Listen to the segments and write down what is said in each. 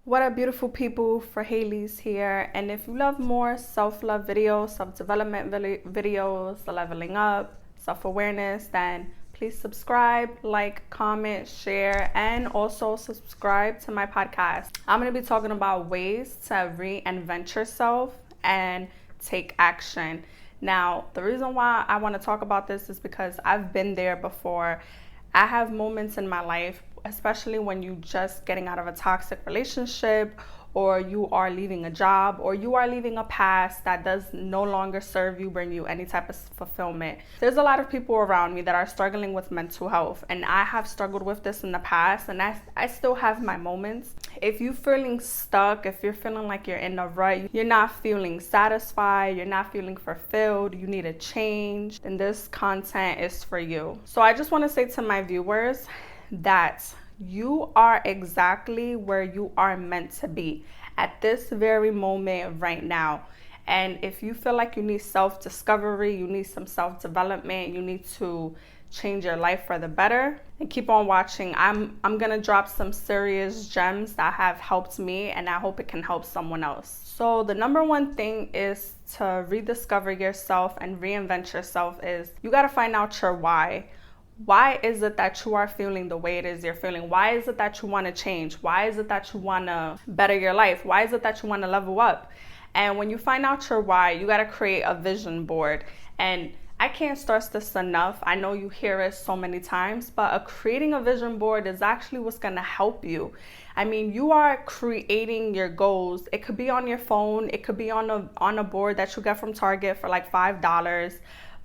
What up, beautiful people? For Haley's here, and if you love more self-love videos, self-development videos, leveling up, self-awareness, then please subscribe, like, comment, share, and also subscribe to my podcast. I'm going to be talking about ways to reinvent yourself and take action. Now, the reason why I want to talk about this is because I've been there before. I have moments in my life, especially when you just getting out of a toxic relationship, or you are leaving a job, or you are leaving a past that does no longer serve you, bring you any type of fulfillment. There's a lot of people around me that are struggling with mental health, and I have struggled with this in the past, and I still have my moments. If you're feeling stuck, if you're feeling like you're in a rut, you're not feeling satisfied, you're not feeling fulfilled, you need a change, then this content is for you. So I just want to say to my viewers that you are exactly where you are meant to be at this very moment right now. And if you feel like you need self-discovery, you need some self-development, you need to change your life for the better, and keep on watching. I'm gonna drop some serious gems that have helped me, and I hope it can help someone else. So the number one thing is to rediscover yourself and reinvent yourself is you gotta find out your why. Why is it that you are feeling the way it is you're feeling? Why is it that you want to change? Why is it that you want to better your life? Why is it that you want to level up? And when you find out your why, you got to create a vision board. And I can't stress this enough. I know you hear it so many times, but creating a vision board is actually what's going to help you. I mean, you are creating your goals. It could be on your phone. It could be on a board that you get from Target for like $5.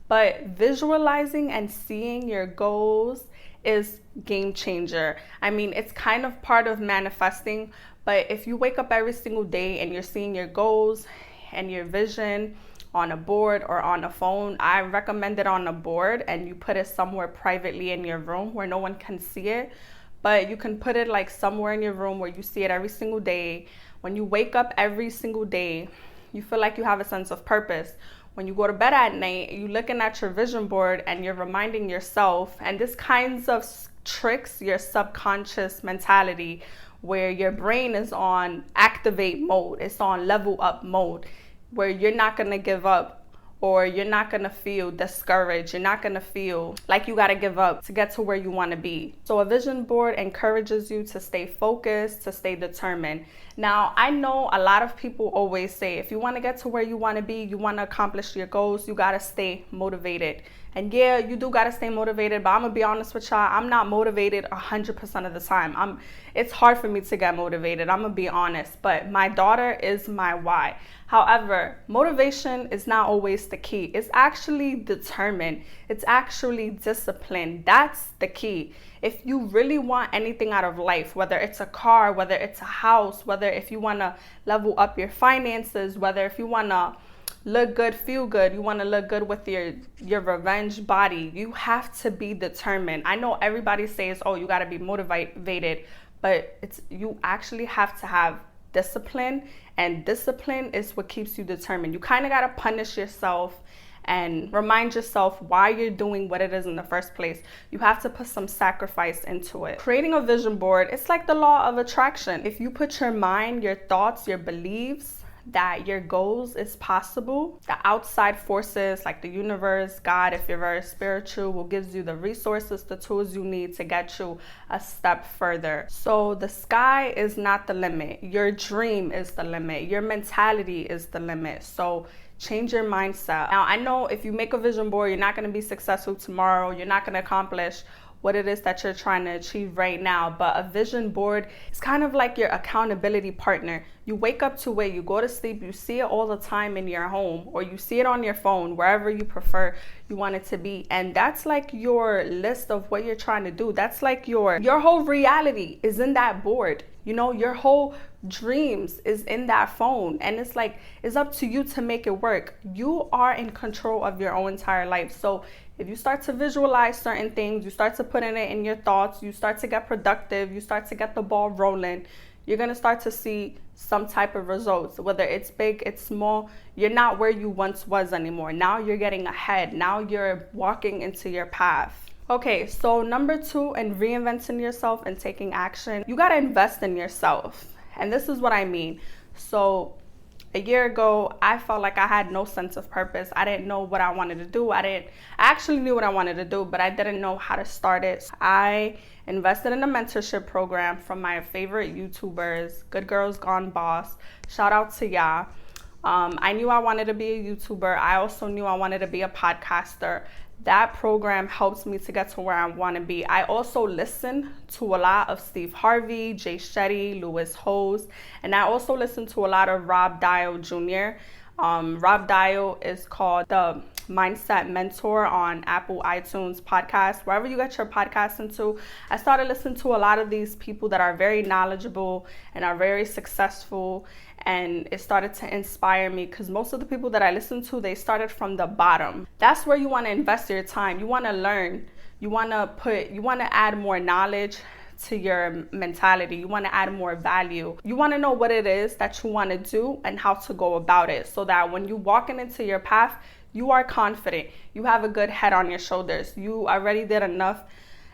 But visualizing and seeing your goals is game changer. I mean, it's kind of part of manifesting, but if you wake up every single day and you're seeing your goals and your vision on a board or on a phone, I recommend it on a board, and you put it somewhere privately in your room where no one can see it. But you can put it like somewhere in your room where you see it every single day. When you wake up every single day, you feel like you have a sense of purpose. When you go to bed at night, you're looking at your vision board and you're reminding yourself, and this kinds of tricks your subconscious mentality where your brain is on activate mode, it's on level up mode, where you're not gonna give up, or you're not gonna feel discouraged. You're not gonna feel like you gotta give up to get to where you wanna be. So a vision board encourages you to stay focused, to stay determined. Now, I know a lot of people always say, if you wanna get to where you wanna be, you wanna accomplish your goals, you gotta stay motivated. And yeah, you do gotta stay motivated, but I'm gonna be honest with y'all, I'm not motivated 100% of the time. It's hard for me to get motivated, I'm gonna be honest, but my daughter is my why. However, motivation is not always the key. It's actually determined. It's actually discipline. That's the key. If you really want anything out of life, whether it's a car, whether it's a house, whether if you wanna level up your finances, whether if you wanna look good, feel good, you want to look good with your revenge body, you have to be determined. I know everybody says, oh, you got to be motivated, but you actually have to have discipline, and discipline is what keeps you determined. You kind of got to punish yourself and remind yourself why you're doing what it is in the first place. You have to put some sacrifice into it. Creating a vision board, it's like the law of attraction. If you put your mind, your thoughts, your beliefs, that your goals is possible, the outside forces like the universe, God, if you're very spiritual, will give you the resources, the tools you need to get you a step further. So the sky is not the limit. Your dream is the limit. Your mentality is the limit. So change your mindset. Now, I know if you make a vision board, you're not going to be successful tomorrow. You're not going to accomplish what it is that you're trying to achieve right now. But a vision board is kind of like your accountability partner. You wake up to it, you go to sleep, you see it all the time in your home, or you see it on your phone, wherever you prefer you want it to be. And that's like your list of what you're trying to do. That's like your whole reality is in that board. You know, your whole dreams is in that phone, and it's like, it's up to you to make it work. You are in control of your own entire life. So if you start to visualize certain things, you start to put in it in your thoughts, you start to get productive, you start to get the ball rolling, you're going to start to see some type of results, whether it's big, it's small. You're not where you once was anymore. Now you're getting ahead. Now you're walking into your path. Okay, so number 2 in reinventing yourself and taking action, you got to invest in yourself. And this is what I mean. So a year ago, I felt like I had no sense of purpose. I didn't know what I wanted to do. I actually knew what I wanted to do, but I didn't know how to start it. I invested in a mentorship program from my favorite YouTubers, Good Girls Gone Boss. Shout out to y'all. I knew I wanted to be a YouTuber. I also knew I wanted to be a podcaster. That program helps me to get to where I want to be. I also listen to a lot of Steve Harvey, Jay Shetty, Louis Hose, and I also listen to a lot of Rob Dial Jr. Rob Dial is called the Mindset Mentor on Apple iTunes podcast, wherever you get your podcasts into. I started listening to a lot of these people that are very knowledgeable and are very successful, and it started to inspire me because most of the people that I listen to, they started from the bottom. That's where you want to invest your time. You want to learn. You want to add more knowledge to your mentality. You want to add more value. You want to know what it is that you want to do and how to go about it, so that when you walking into your path, you are confident. You have a good head on your shoulders. You already did enough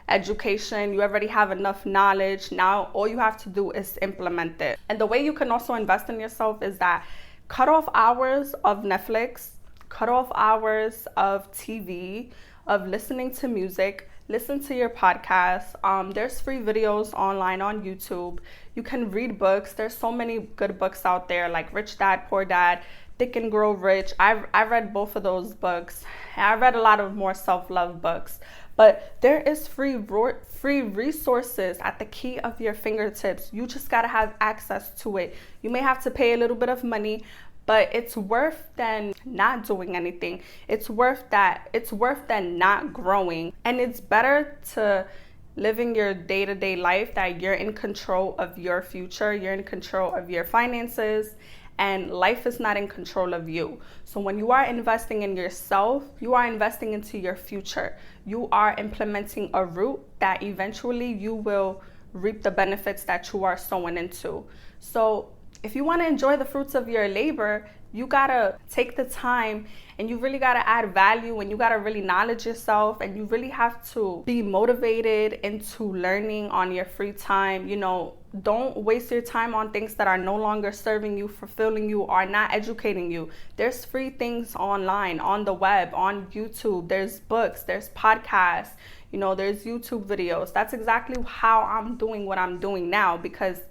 education. You already have enough knowledge. Now all you have to do is implement it. And the way you can also invest in yourself is that cut off hours of Netflix, cut off hours of TV, of listening to music. Listen to your podcast. There's free videos online on YouTube. You can read books. There's so many good books out there, like Rich Dad, Poor Dad, Think and Grow Rich. I read both of those books. I read a lot of more self-love books. But there is free resources at the key of your fingertips. You just gotta have access to it. You may have to pay a little bit of money, but it's worth than not doing anything. It's worth than not growing. And it's better to living your day-to-day life that you're in control of your future, you're in control of your finances, and life is not in control of you. So when you are investing in yourself, you are investing into your future. You are implementing a route that eventually you will reap the benefits that you are sowing into. So if you want to enjoy the fruits of your labor, you gotta take the time and you really gotta add value, and you gotta really knowledge yourself, and you really have to be motivated into learning on your free time. You know, don't waste your time on things that are no longer serving you, fulfilling you, or not educating you. There's free things online, on the web, on YouTube. There's books, there's podcasts, you know, there's YouTube videos. That's exactly how I'm doing what I'm doing now, because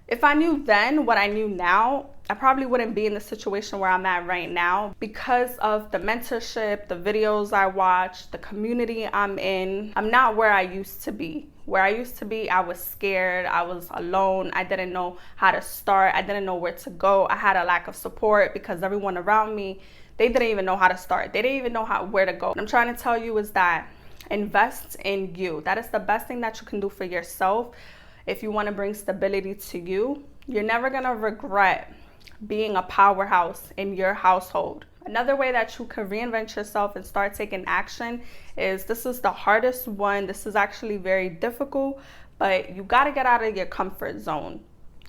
if I knew then what I knew now, I probably wouldn't be in the situation where I'm at right now, because of the mentorship, the videos I watch, the community I'm in. I'm not where I used to be. Where I used to be, I was scared, I was alone, I didn't know how to start, I didn't know where to go. I had a lack of support because everyone around me, they didn't even know how to start. They didn't even know where to go. What I'm trying to tell you is that invest in you. That is the best thing that you can do for yourself. If you want to bring stability to you, you're never going to regret being a powerhouse in your household. Another way that you can reinvent yourself and start taking action is, this is the hardest one. This is actually very difficult, but you got to get out of your comfort zone.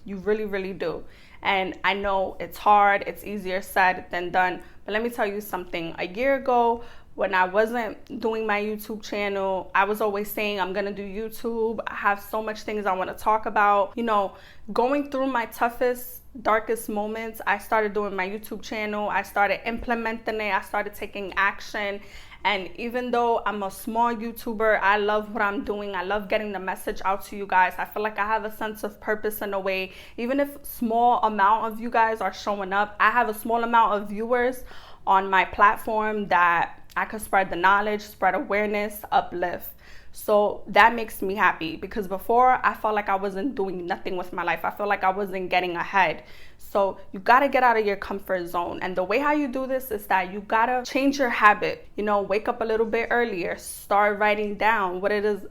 You really, really do. And I know it's hard. It's easier said than done. But let me tell you something. A year ago, when I wasn't doing my YouTube channel, I was always saying, I'm gonna do YouTube. I have so much things I wanna talk about. You know, going through my toughest, darkest moments, I started doing my YouTube channel. I started implementing it. I started taking action. And even though I'm a small YouTuber, I love what I'm doing. I love getting the message out to you guys. I feel like I have a sense of purpose in a way. Even if small amount of you guys are showing up, I have a small amount of viewers on my platform that I could spread the knowledge, spread awareness, uplift. So that makes me happy, because before I felt like I wasn't doing nothing with my life. I felt like I wasn't getting ahead. So you gotta get out of your comfort zone. And the way how you do this is that you gotta change your habit. You know, wake up a little bit earlier, start writing down what it is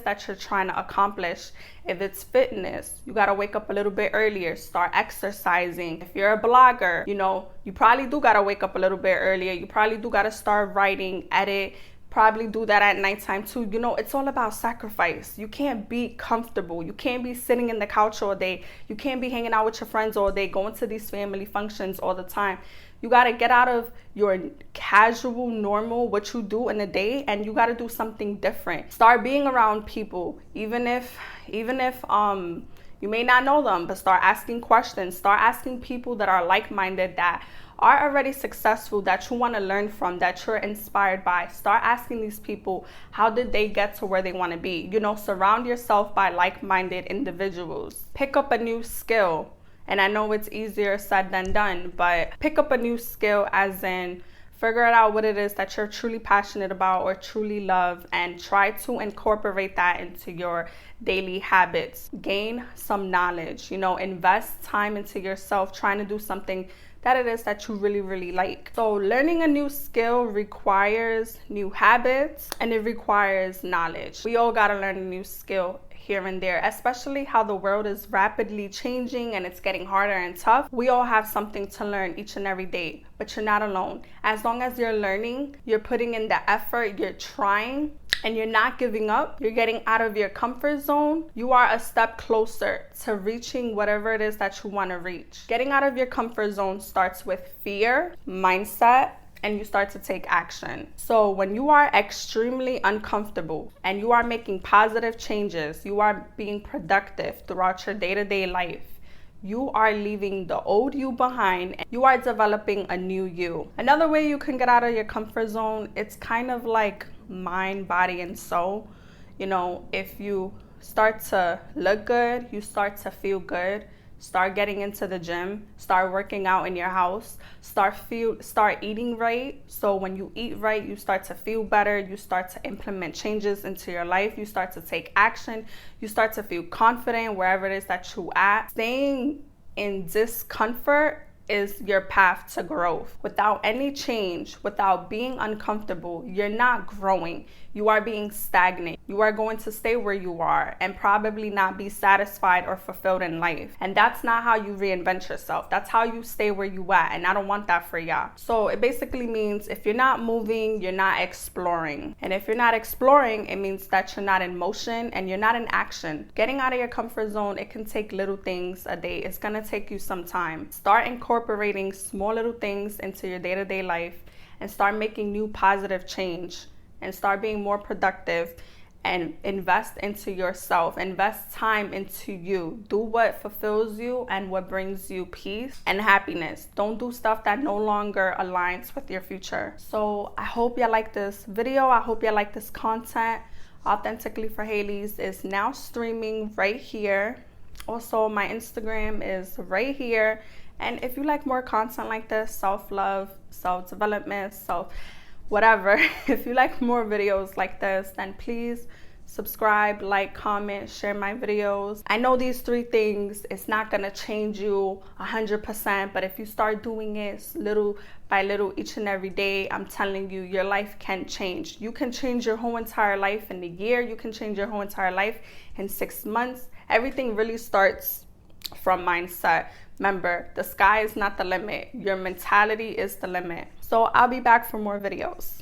that you're trying to accomplish. If it's fitness, you gotta wake up a little bit earlier, start exercising. If you're a blogger, you know, you probably do gotta wake up a little bit earlier. You probably do gotta start writing, edit, probably do that at nighttime too. You know, it's all about sacrifice. You can't be comfortable. You can't be sitting in the couch all day. You can't be hanging out with your friends all day, going to these family functions all the time. You got to get out of your casual, normal, what you do in a day, and you got to do something different. Start being around people, even if You may not know them, but start asking questions. Start asking people that are like-minded, that are already successful, that you want to learn from, that you're inspired by. Start asking these people, how did they get to where they want to be? You know, surround yourself by like-minded individuals. Pick up a new skill. And I know it's easier said than done, but pick up a new skill, as in figure out what it is that you're truly passionate about or truly love, and try to incorporate that into your daily habits. Gain some knowledge, you know, invest time into yourself, trying to do something that it is that you really, really like. So learning a new skill requires new habits, and it requires knowledge. We all gotta learn a new skill here and there, especially how the world is rapidly changing and it's getting harder and tough. We all have something to learn each and every day, but you're not alone. As long as you're learning, you're putting in the effort, you're trying, and you're not giving up, you're getting out of your comfort zone, you are a step closer to reaching whatever it is that you want to reach. Getting out of your comfort zone starts with fear, mindset, and you start to take action. So when you are extremely uncomfortable and you are making positive changes, you are being productive throughout your day-to-day life, you are leaving the old you behind and you are developing a new you. Another way you can get out of your comfort zone, it's kind of like mind, body, and soul. You know, if you start to look good, you start to feel good. Start getting into the gym, start working out in your house, start eating right. So when you eat right, you start to feel better, you start to implement changes into your life, you start to take action, you start to feel confident wherever it is that you're at. Staying in discomfort is your path to growth. Without any change, without being uncomfortable, you're not growing. You are being stagnant. You are going to stay where you are and probably not be satisfied or fulfilled in life. And that's not how you reinvent yourself. That's how you stay where you at. And I don't want that for y'all. So it basically means if you're not moving, you're not exploring. And if you're not exploring, it means that you're not in motion and you're not in action. Getting out of your comfort zone, it can take little things a day. It's gonna take you some time. Start incorporating small little things into your day-to-day life and start making new positive change. And start being more productive, and invest into yourself. Invest time into you. Do what fulfills you and what brings you peace and happiness. Don't do stuff that no longer aligns with your future. So I hope y'all like this video. I hope y'all like this content. Authentically for Haley's is now streaming right here. Also, my Instagram is right here. And if you like more content like this, self-love, self-development, whatever, if you like more videos like this, then please subscribe, like, comment, share my videos. I know these 3 things, it's not gonna change you 100%, but if you start doing it little by little each and every day, I'm telling you, your life can change. You can change your whole entire life in a year. You can change your whole entire life in 6 months. Everything really starts from mindset. Remember, the sky is not the limit. Your mentality is the limit. So I'll be back for more videos.